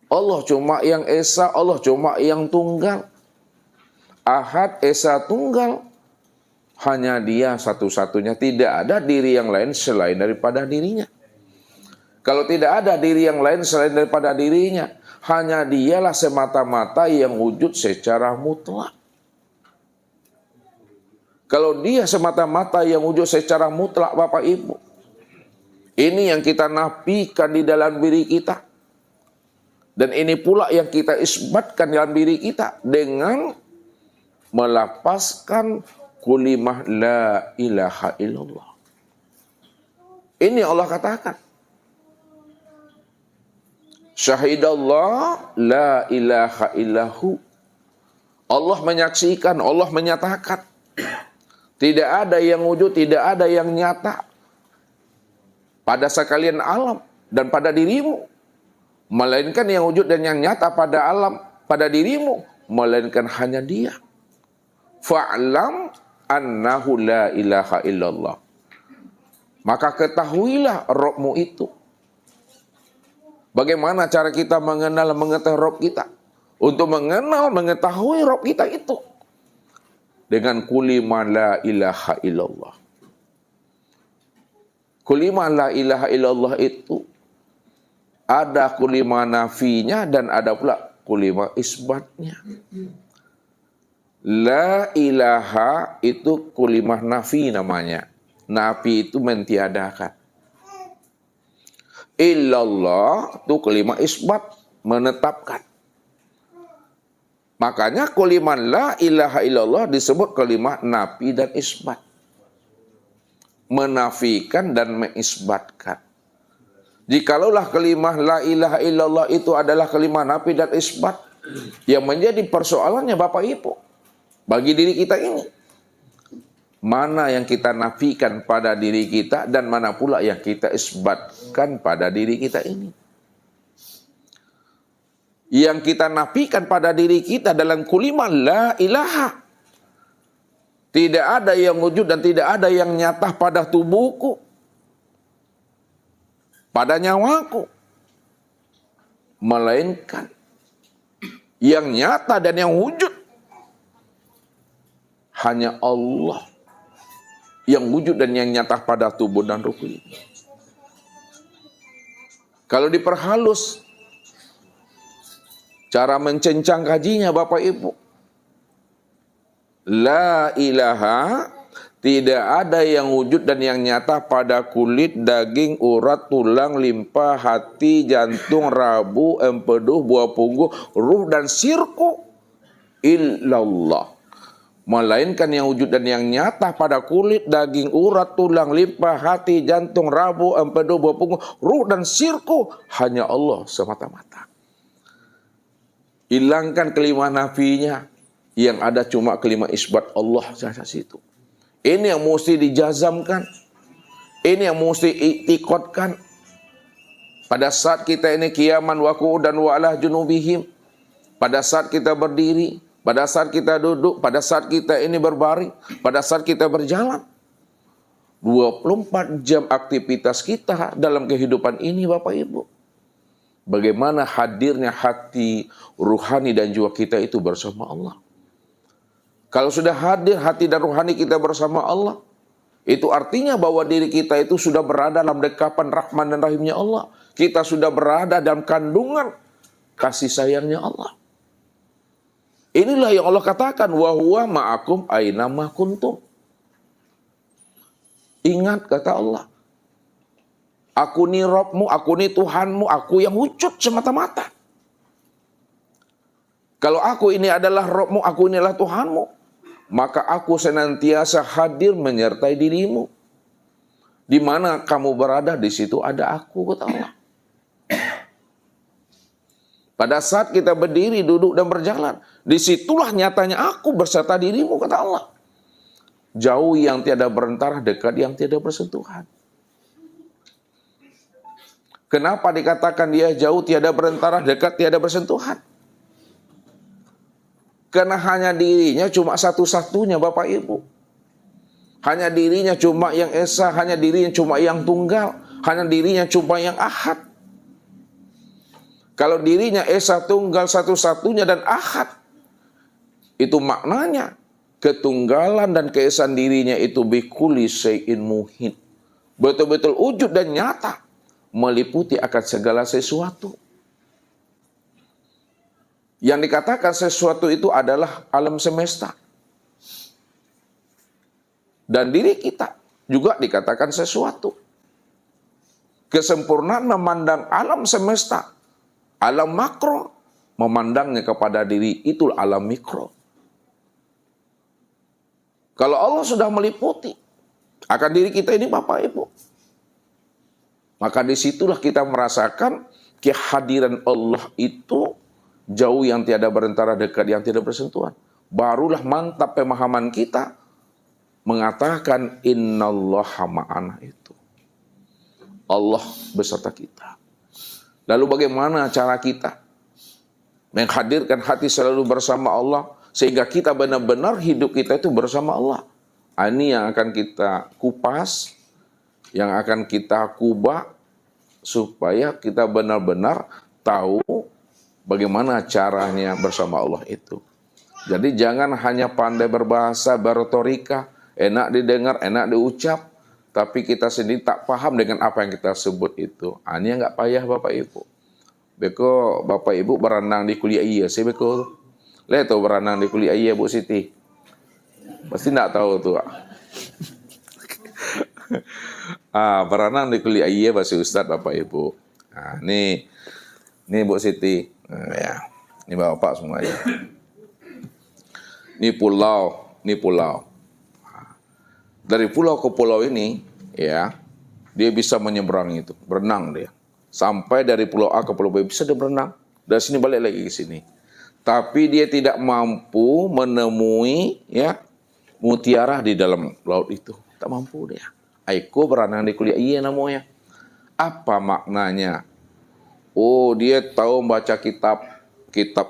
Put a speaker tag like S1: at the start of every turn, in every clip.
S1: Allah cuma yang esa, Allah cuma yang tunggal. Ahad, esa, tunggal. Hanya dia satu-satunya, tidak ada diri yang lain selain daripada dirinya. Kalau tidak ada diri yang lain selain daripada dirinya, hanya dialah semata-mata yang wujud secara mutlak. Kalau dia semata-mata yang wujud secara mutlak, Bapak Ibu, ini yang kita nafikan di dalam diri kita. Dan ini pula yang kita isbatkan dalam diri kita dengan melapaskan kulimah la ilaha illallah. Ini Allah katakan. Syahidallah la ilaha illahu. Allah menyaksikan, Allah menyatakan. Tidak ada yang wujud, tidak ada yang nyata pada sekalian alam dan pada dirimu. Melainkan yang wujud dan yang nyata pada alam, pada dirimu. Melainkan hanya dia. Fa'lam annahu la ilaha illallah. Maka ketahuilah Rabbmu itu. Bagaimana cara kita mengenal, mengetahui Rabb kita? Untuk mengenal, mengetahui Rabb kita itu. Dengan kulimah la ilaha illallah. Kulimah la ilaha illallah itu ada kulimah nafinya dan ada pula kulimah isbatnya. La ilaha itu kulimah nafi namanya. Nafi itu mentiadakan. Illallah itu kulimah isbat, menetapkan. Makanya kulimah la ilaha illallah disebut kulimah nafi dan isbat. Menafikan dan mengisbatkan. Jikalaulah kalimah la ilaha illallah itu adalah kalimah nafi dan isbat, yang menjadi persoalannya Bapak Ibu, bagi diri kita ini, mana yang kita nafikan pada diri kita dan mana pula yang kita isbatkan pada diri kita ini. Yang kita nafikan pada diri kita dalam kulimah la ilaha, tidak ada yang wujud dan tidak ada yang nyata pada tubuhku, pada nyawaku, melainkan yang nyata dan yang wujud hanya Allah yang wujud dan yang nyata pada tubuh dan ruh ini. Kalau diperhalus cara mencencang kajinya Bapak Ibu, la ilaha, tidak ada yang wujud dan yang nyata pada kulit, daging, urat, tulang, limpa, hati, jantung, rabu, empedu, buah punggung, ruh dan sirku, illallah. Melainkan yang wujud dan yang nyata pada kulit, daging, urat, tulang, limpa, hati, jantung, rabu, empedu, buah punggung, ruh dan sirku, hanya Allah semata-mata. Hilangkan kelimah nafinya, yang ada cuma kelimah isbat Allah saja situ. Ini yang mesti dijazamkan, ini yang mesti iktikadkan. Pada saat kita ini qiyaman wa qu'udan wa ala junubihim, pada saat kita berdiri, pada saat kita duduk, pada saat kita ini berbaring, pada saat kita berjalan. 24 jam aktivitas kita dalam kehidupan ini Bapak Ibu. Bagaimana hadirnya hati ruhani dan jiwa kita itu bersama Allah. Kalau sudah hadir hati dan ruhani kita bersama Allah, itu artinya bahwa diri kita itu sudah berada dalam dekapan rahman dan rahimnya Allah. Kita sudah berada dalam kandungan kasih sayangnya Allah. Inilah yang Allah katakan, wa huwa ma'akum aina ma kuntum. Ingat kata Allah, aku ni Rabbmu, aku ni Tuhanmu, aku yang wujud semata-mata. Kalau aku ini adalah Rabbmu, aku inilah Tuhanmu, maka aku senantiasa hadir menyertai dirimu. Di mana kamu berada, di situ ada aku, kata Allah. Pada saat kita berdiri, duduk, dan berjalan, disitulah nyatanya aku berserta dirimu, kata Allah. Jauh yang tiada berantara, dekat yang tiada bersentuhan. Kenapa dikatakan dia jauh tiada berantara, dekat tiada bersentuhan? Karena hanya dirinya cuma satu-satunya Bapak Ibu. Hanya dirinya cuma yang esa, hanya dirinya cuma yang tunggal, hanya dirinya cuma yang ahad. Kalau dirinya Esa Tunggal satu-satunya dan Ahad, itu maknanya ketunggalan dan keesaan dirinya itu bikulli syai'in muhit. Betul-betul wujud dan nyata, meliputi akan segala sesuatu. Yang dikatakan sesuatu itu adalah alam semesta. Dan diri kita juga dikatakan sesuatu. Kesempurnaan memandang alam semesta, alam makro, memandangnya kepada diri, itu alam mikro. Kalau Allah sudah meliputi akan diri kita ini Bapak Ibu, maka disitulah kita merasakan kehadiran Allah itu jauh yang tiada berantara, dekat yang tidak bersentuhan. Barulah mantap pemahaman kita mengatakan innallaha ma'ana itu. Allah beserta kita. Lalu bagaimana cara kita menghadirkan hati selalu bersama Allah sehingga kita benar-benar hidup kita itu bersama Allah? Ini yang akan kita kupas, yang akan kita kubah supaya kita benar-benar tahu bagaimana caranya bersama Allah itu. Jadi jangan hanya pandai berbahasa, berretorika, enak didengar, enak diucap, tapi kita sendiri tak paham dengan apa yang kita sebut itu. Ini nggak payah Bapak Ibu. Beko Bapak Ibu berenang di kuliah iya sih beko. Lihat tuh berenang di kuliah iya Bu Siti. Pasti nggak tahu tuh. Berenang di kuliah iya pasti Ustadz Bapak Ibu. Nah, nih Bu Siti. Nah, ya. Ini Bapak semuanya. Ini pulau. Dari pulau ke pulau ini, ya, dia bisa menyeberang itu, berenang dia. Sampai dari pulau A ke pulau B bisa dia berenang. Dari sini balik lagi ke sini. Tapi dia tidak mampu menemui, ya, mutiara di dalam laut itu. Tak mampu dia. Aiko berenang di kuliah iya namanya. Apa maknanya? Oh, dia tahu membaca kitab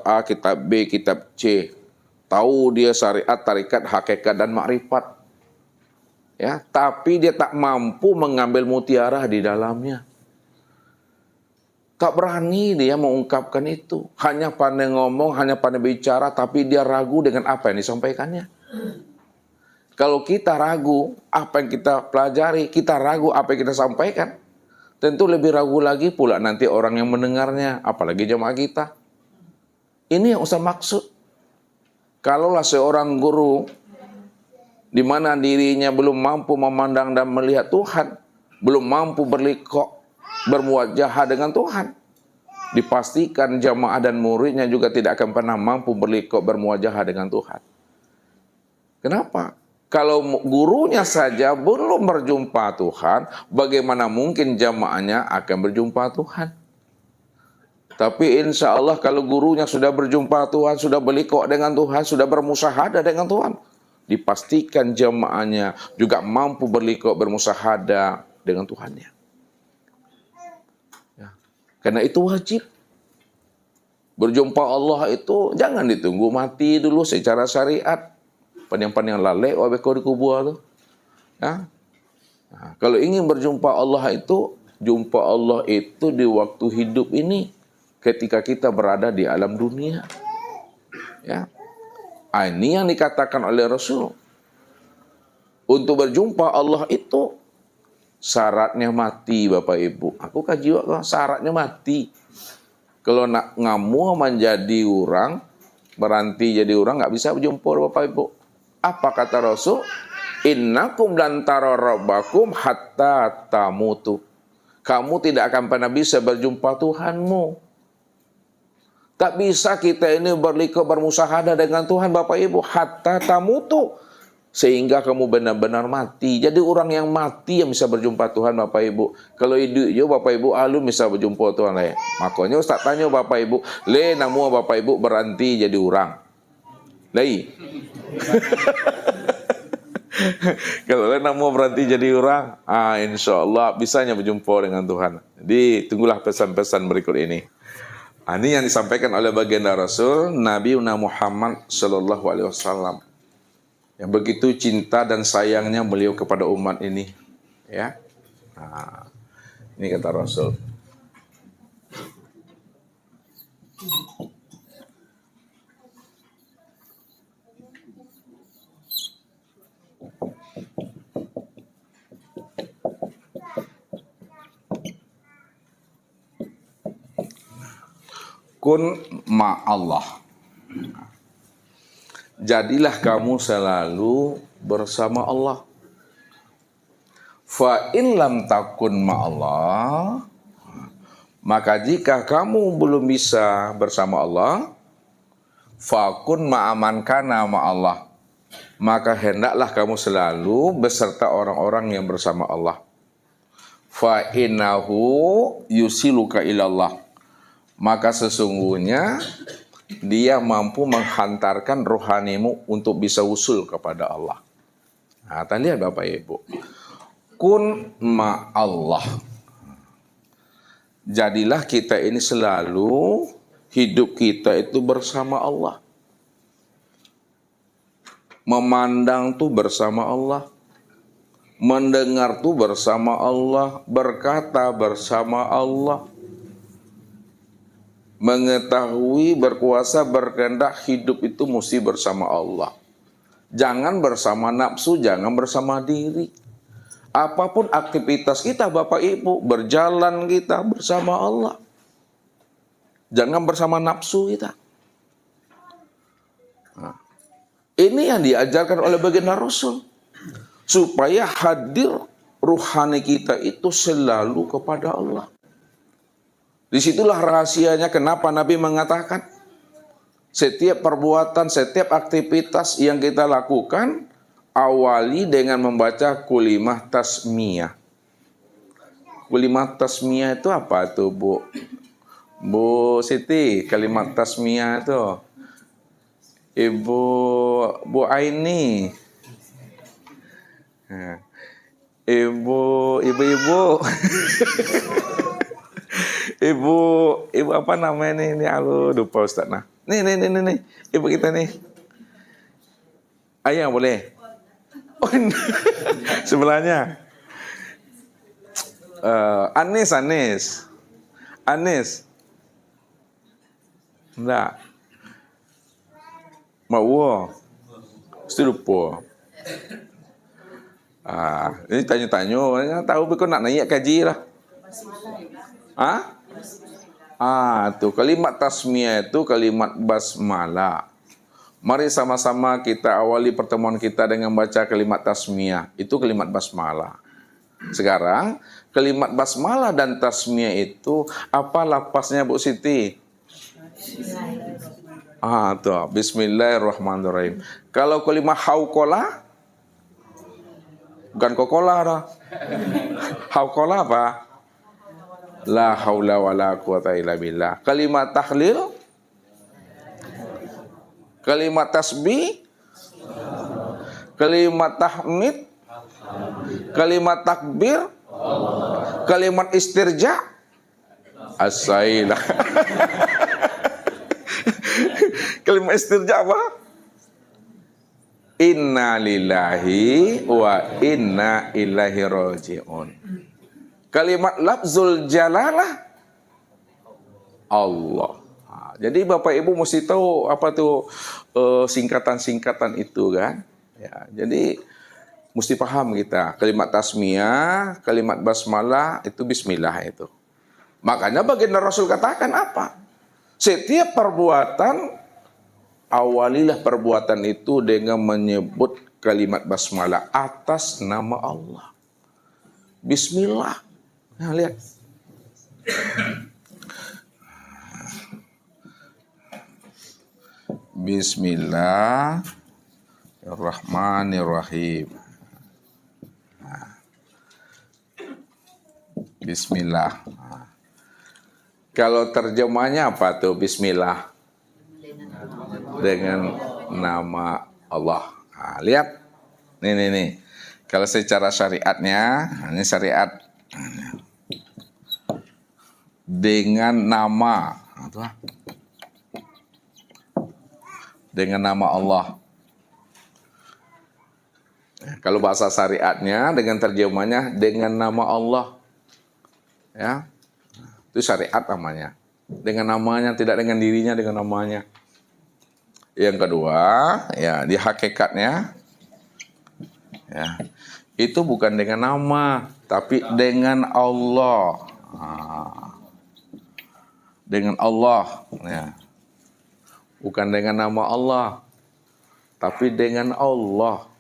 S1: A, kitab B, kitab C. Tahu dia syariat, tarikat, hakikat dan makrifat. Ya, tapi dia tak mampu mengambil mutiara di dalamnya. Tak berani dia mengungkapkan itu. Hanya pandai ngomong, hanya pandai bicara, tapi dia ragu dengan apa yang disampaikannya. Kalau kita ragu apa yang kita pelajari, kita ragu apa yang kita sampaikan, tentu lebih ragu lagi pula nanti orang yang mendengarnya, apalagi jemaah kita. Ini yang usah maksud. Kalaulah seorang guru di mana dirinya belum mampu memandang dan melihat Tuhan, belum mampu berlikok, bermuajahah dengan Tuhan, dipastikan jamaah dan muridnya juga tidak akan pernah mampu berlikok, bermuajahah dengan Tuhan. Kenapa? Kalau gurunya saja belum berjumpa Tuhan, bagaimana mungkin jamaahnya akan berjumpa Tuhan? Tapi insya Allah kalau gurunya sudah berjumpa Tuhan, sudah berlikok dengan Tuhan, sudah bermusahadah dengan Tuhan, dipastikan jamaahnya juga mampu berlikok, bermusahadah dengan Tuhannya. Ya. Karena itu wajib. Berjumpa Allah itu jangan ditunggu mati dulu secara syariat. Panjang-panjang lalek wabeko di kubur tuh. Ya. Nah, kalau ingin berjumpa Allah itu, jumpa Allah itu di waktu hidup ini, ketika kita berada di alam dunia. Ya. Ini yang dikatakan oleh Rasul. Untuk berjumpa Allah itu syaratnya mati Bapak Ibu. Aku kaji kok syaratnya mati. Kalau nak ngamu menjadi orang, berhenti jadi orang, nggak bisa berjumpa Bapak Ibu. Apa kata Rasul? Innakum lan tara rabbakum hatta tamutu. Kamu tidak akan pernah bisa berjumpa Tuhanmu. Tak bisa kita ini berlikok, bermusahadah dengan Tuhan Bapak Ibu hatta tamutu, sehingga kamu benar-benar mati. Jadi orang yang mati yang bisa berjumpa Tuhan Bapak Ibu. Kalau hidup yo Bapak Ibu alun bisa berjumpa Tuhan lah. Makanya Ustaz tanya Bapak Ibu, le namu Bapak Ibu berhenti jadi orang. Lai. Kalau le namu berhenti jadi orang, insya Allah bisanya berjumpa dengan Tuhan. Jadi tunggulah pesan-pesan berikut ini. Ini yang disampaikan oleh baginda Rasul Nabi Muhammad Sallallahu Alaihi Wasallam. Yang begitu cinta dan sayangnya beliau kepada umat ini, ya. Ini kata Rasul. kun ma'allah. Jadilah kamu selalu bersama Allah. Fa in lam takun ma'allah, maka jika kamu belum bisa bersama Allah, fakun ma'aman kana ma'allah, maka hendaklah kamu selalu beserta orang-orang yang bersama Allah. Fa innahu yusiluka ilallah, maka sesungguhnya dia mampu menghantarkan rohanimu untuk bisa usul kepada Allah. Nah, kita lihat Bapak Ibu. Kun ma'allah. Jadilah kita ini selalu hidup kita itu bersama Allah. Memandang tuh bersama Allah. Mendengar tuh bersama Allah. Berkata bersama Allah. Mengetahui, berkuasa, berkehendak, hidup itu mesti bersama Allah. Jangan bersama nafsu, jangan bersama diri. Apapun aktivitas kita Bapak Ibu, berjalan kita bersama Allah. Jangan bersama nafsu kita. Nah, ini yang diajarkan oleh baginda Rasul. Supaya hadir ruhani kita itu selalu kepada Allah. Disitulah rahasianya kenapa Nabi mengatakan setiap perbuatan, setiap aktivitas yang kita lakukan awali dengan membaca kulimah tasmiyah. Kulimah tasmiyah itu apa tuh Bu? Bu Siti, kalimat tasmiyah itu. Bu Aini. Ibu-ibu. Ibu apa namanya nih? Ini halo, lupa Ustaz. Nah. Nih. Ibu kita nih. Ayah boleh? Oh, sebelahnya. Anis. Enggak. Mau. Mesti lupa. Ini tanya-tanya. Tahu kau nak naik kaji lah. Tuh kalimat tasmiyah itu kalimat basmalah. Mari sama-sama kita awali pertemuan kita dengan baca kalimat tasmiyah. Itu kalimat basmalah. Sekarang kalimat basmalah dan tasmiyah itu apa lapasnya Bu Siti? Tuh Bismillahirrahmanirrahim. Kalau kalimat hauqalah, bukan kokola dah. Hauqalah apa? La haula wala quwata illa billah. Kalimat tahlil, kalimat tasbih, kalimat tahmid, kalimat takbir, kalimat istirja, as-sailah. Kalimat istirja apa? Inna lillahi wa inna ilaihi raji'un. Kalimat lafzul jalalah Allah. Jadi Bapak Ibu mesti tahu apa tuh singkatan-singkatan itu kan. Ya, jadi mesti paham kita. Kalimat tasmiyah, kalimat basmalah itu bismillah itu. Makanya baginda Rasul katakan apa? Setiap perbuatan awalilah perbuatan itu dengan menyebut kalimat basmalah atas nama Allah. Bismillah. Nah, lihat. Bismillahirrahmanirrahim. Bismillah. Kalau terjemahnya apa tuh Bismillah? Dengan nama Allah. Lihat. Nih. Kalau secara syariatnya, ini syariat dengan nama, dengan nama Allah. Kalau bahasa syariatnya dengan terjemahnya dengan nama Allah, ya itu syariat namanya. Dengan namanya, tidak dengan dirinya, dengan namanya. Yang kedua, ya di hakikatnya, ya itu bukan dengan nama, tapi dengan Allah. dengan Allah. Ya. Bukan dengan nama Allah, tapi dengan Allah.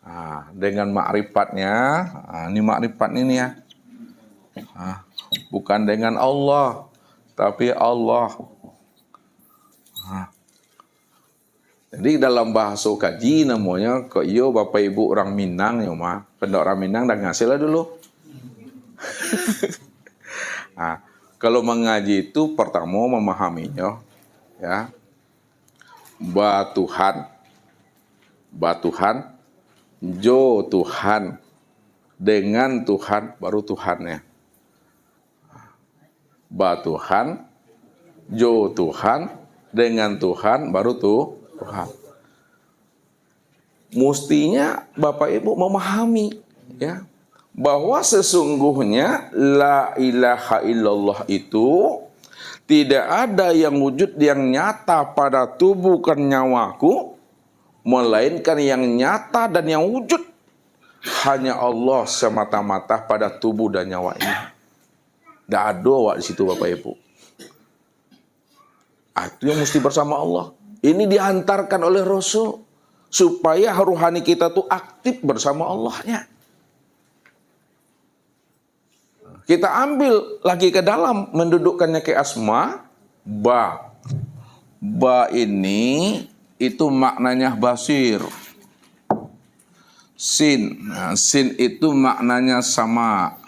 S1: Nah, dengan ma'rifatnya, nah, ini ma'rifat ini ya. Nah, bukan dengan Allah, tapi Allah. Nah. Jadi dalam bahasa kaji namanya kok yo Bapak Ibu orang Minang ya mah, pendok orang Minang dah ngasih lah dulu. Nah, kalau mengaji itu pertama memahaminya ya. Ba Tuhan, jo Tuhan, dengan Tuhan baru Tuhannya. Ba Tuhan, jo Tuhan, dengan Tuhan baru Tuhan. Mestinya Bapak Ibu memahami ya bahwa sesungguhnya la ilaha illallah itu tidak ada yang wujud yang nyata pada tubuh dan nyawaku, melainkan yang nyata dan yang wujud hanya Allah semata-mata pada tubuh dan nyawa ini. Tidak ada wak di situ Bapak Ibu. Itu yang mesti bersama Allah. Ini diantarkan oleh Rasul supaya rohani kita tuh aktif bersama Allahnya. Kita ambil lagi ke dalam, mendudukkannya ke asma, ba. Ba ini itu maknanya basir. Sin, nah, sin itu maknanya sama.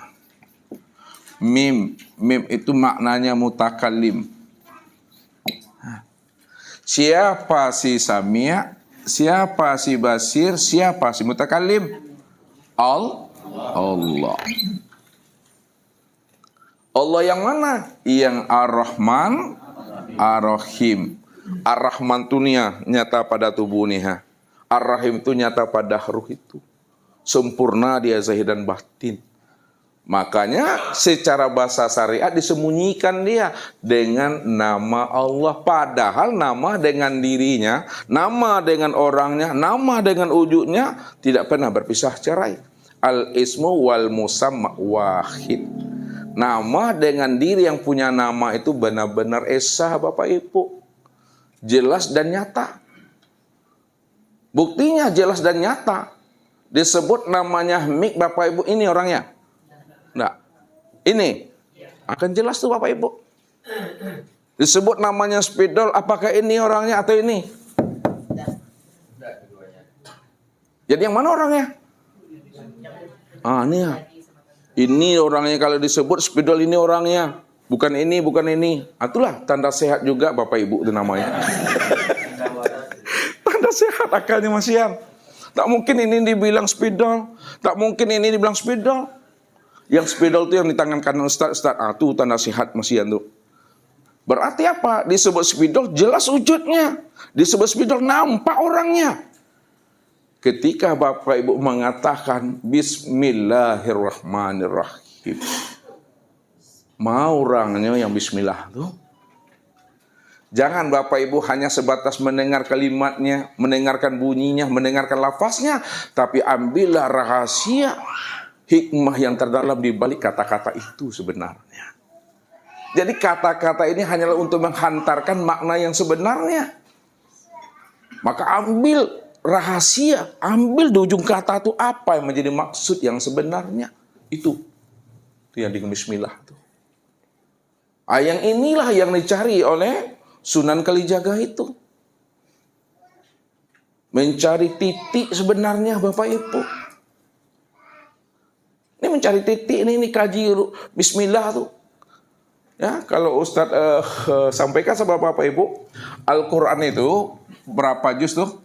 S1: Mim itu maknanya mutakallim. Siapa si Samia, siapa si Basir, siapa si mutakallim? Allah. Allah yang mana? Yang Ar-Rahman, Ar-Rahim. Ar-Rahman itu nyata pada tubuh nih. Ar-Rahim itu nyata pada ruh itu. Sempurna dia zahir dan batin. Makanya secara bahasa syariat disembunyikan dia dengan nama Allah. Padahal nama dengan dirinya, nama dengan orangnya, nama dengan wujudnya tidak pernah berpisah cerai. Al-ismu wal musamma wahid. Nama dengan diri yang punya nama itu benar-benar esa Bapak Ibu. Jelas dan nyata. Buktinya jelas dan nyata. Disebut namanya Mik Bapak Ibu, ini orangnya. Nah, ini akan jelas tuh Bapak Ibu. Disebut namanya Spidol, apakah ini orangnya atau ini? Jadi yang mana orangnya? Ini ya. Ini orangnya kalau disebut Spidol, ini orangnya. Bukan ini, bukan ini. Itulah tanda sehat juga Bapak Ibu itu namanya. Tanda sehat akalnya masihan. Tak mungkin ini dibilang Spidol, tak mungkin ini dibilang Spidol. Yang Spidol itu yang di tangan kanan Ustaz. Itu tanda sehat masihan tuh. Berarti apa? Disebut Spidol jelas wujudnya. Disebut Spidol nampak orangnya. Ketika Bapak Ibu mengatakan Bismillahirrahmanirrahim. Mau orangnya yang Bismillah tuh. Jangan Bapak Ibu hanya sebatas mendengar kalimatnya, mendengarkan bunyinya, mendengarkan lafaznya, tapi ambillah rahasia hikmah yang terdalam di balik kata-kata itu sebenarnya. Jadi kata-kata ini hanyalah untuk menghantarkan makna yang sebenarnya. Maka ambil rahasia, ambil di ujung kata itu apa yang menjadi maksud yang sebenarnya. Itu yang di Bismillah itu. Yang inilah yang dicari oleh Sunan Kalijaga itu. Mencari titik sebenarnya Bapak Ibu. Ini mencari titik, ini kaji Bismillah tuh. Ya, kalau Ustadz sampaikan sama Bapak Ibu, Al-Quran itu berapa juz tuh?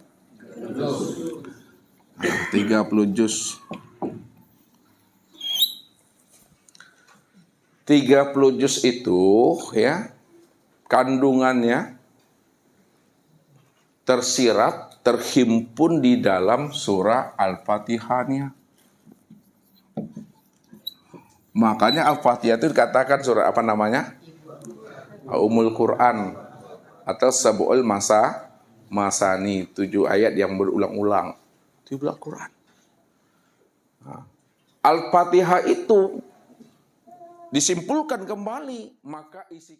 S1: 30 juz. 30 juz itu ya kandungannya tersirat, terhimpun di dalam surah Al-Fatihahnya. Makanya Al-Fatihah itu dikatakan surah apa namanya? Ummul Quran atau Sab'ul Masani, 7 ayat yang berulang-ulang. Itu Al-Quran. Al-Fatihah itu disimpulkan kembali, maka isi